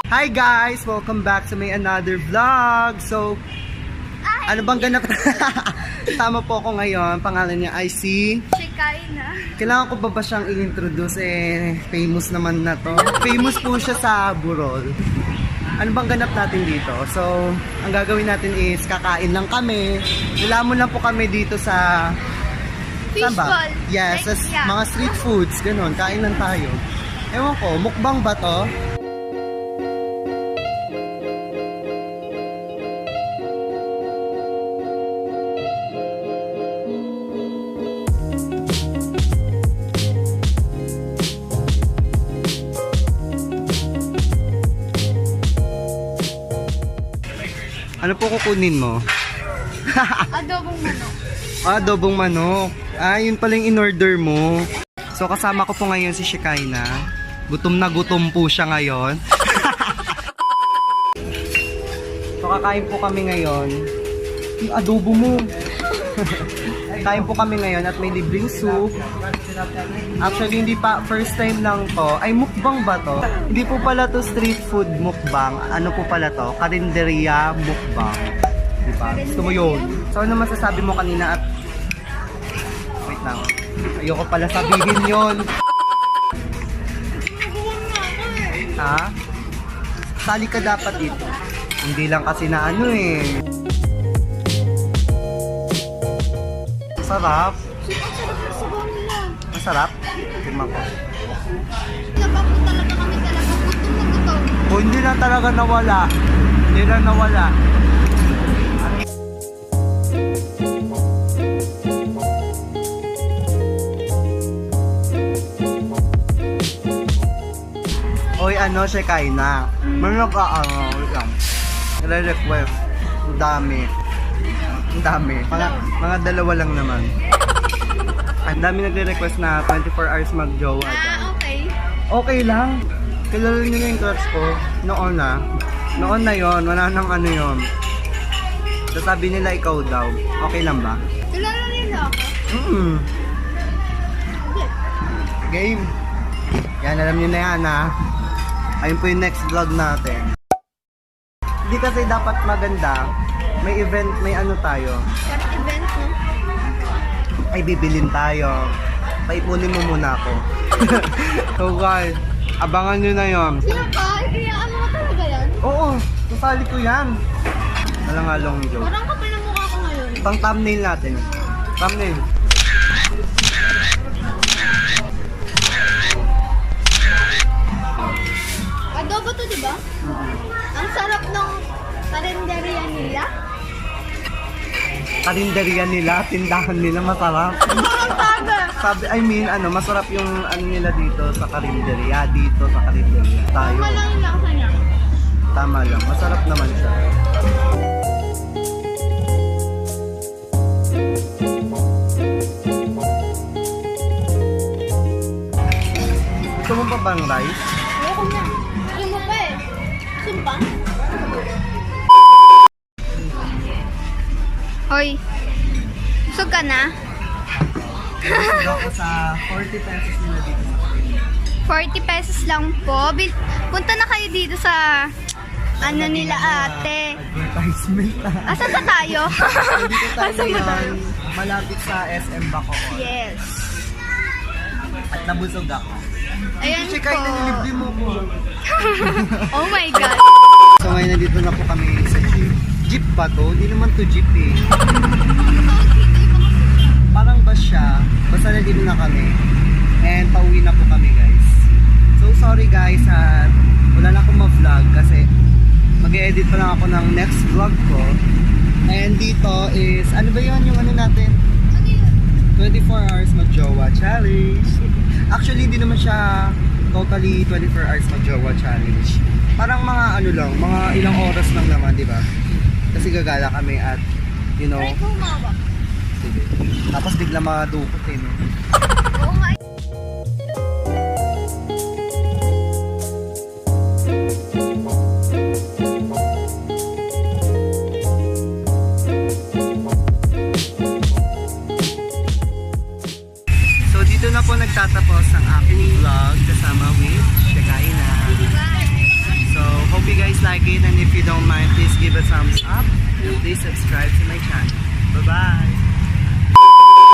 Hi guys! Welcome back to my another vlog. So, ano bang ganap? Tama po ako ngayon. Pangalan niya ay si Chikaina. Kailangan ko ba siyang i-introduce? Famous naman na to. Famous po siya sa Burol. Ano bang ganap natin dito? So, ang gagawin natin is kakain lang kami. Nilamon lang po kami dito sa Fishball. Yes, Like, sa mga street foods, ganun. Kain lang tayo. Ewan ko, mukbang ba to? Ano po kukunin mo? Adobong manok. Adobong manok. Yun pala yung in-order mo. So kasama ko po ngayon si Chikaina. Gutom na gutom po siya ngayon. So kakain po kami ngayon. Yung adobo mo. Kain po kami ngayon at may libreng soup. Actually, hindi pa, first time lang to. Ay, mukbang ba to? Hindi po pala to street food mukbang. Ano po pala to? Karinderya mukbang. Diba? Gusto mo yun? So, ano masasabi mo kanina at... Wait lang. Ayoko pala sabihin yun. Ha? Sali ka dapat dito. Hindi lang kasi na ano eh. Sarap. Masarap? Tingnan ko. Nabago talaga kami talaga. Gutom na gutom. O hindi lang talaga nawala. Hindi lang nawala. Oy, ano siya kain na. Manok wait lang. Nire-request. Ang dami. Ang dami. Mga dalawa lang naman. Ang dami nagre-request na 24 hours mag-jowa daw. Okay. Okay lang. Kilala niyo na yung crush ko. Noon na. Noon na yon, wala nang ano yon. Sasabi nila ikaw daw. Okay lang ba? Kilala nila ako. Game. Yan, alam niyo na yan ha. Ayun po yung next vlog natin. Hindi kasi dapat maganda. May event, may ano tayo. What event mo? Ay bibilin tayo. Paipunin mo muna ako. So guys, abangan nyo na yun. Sino pa? Iyaan mo talaga yan? Oo, sasali ko yan. Nalangalong joke. Parang kapal ang mukha ko ngayon. Pang thumbnail natin. Thumbnail. Adobo to, di ba? Ang sarap ng karinderya nila. Karinderya nila, tindahan nila, masarap. Ang sabi. Sabi, I mean, ano, masarap yung ano nila dito sa karinderya. Dito sa karinderya. Tayo. Tama lang yung lasa niya. Tama lang. Masarap naman siya. Gusto mo pa bang rice? Ayoko na. Gusto mo pa eh. Sumpa? Hoy. Busog ka na? Gusto ako sa 40 pesos nila dito. 40 pesos lang po. Punta na kayo dito sa ano nila ate. Advertisement. Asan ba tayo? Dito tayo Asan ba tayo? ngayon, malapit sa SM Bacoor. Yes. At nabusog ako. Ayan Kasi po. kahit nililibre mo ko. Oh my God. So ngayon nandito na po kami sa jeep. Jeep ba to? Hindi naman to jeep eh. Parang bus siya. Basta nandito na kami. And pauwi na po kami guys. So sorry guys at wala na akong ma-vlog kasi mag-e-edit pa lang ako ng next vlog ko. And dito is, ano ba yun yung ano natin? 24 hours mag-jowa challenge. Actually hindi naman siya totally 24 hours mag-jowa challenge. Parang mga ano lang, mga ilang oras lang naman, di ba? Kasi gagala kami at, you know, Try ko umawak. sige. Tapos bigla madukot eh, no? Oo nga. So dito na po nagtatapos ang aking vlog kasama with Chikaina. So hope please like it, and if you don't mind, please give a thumbs up and please subscribe to my channel. Bye bye.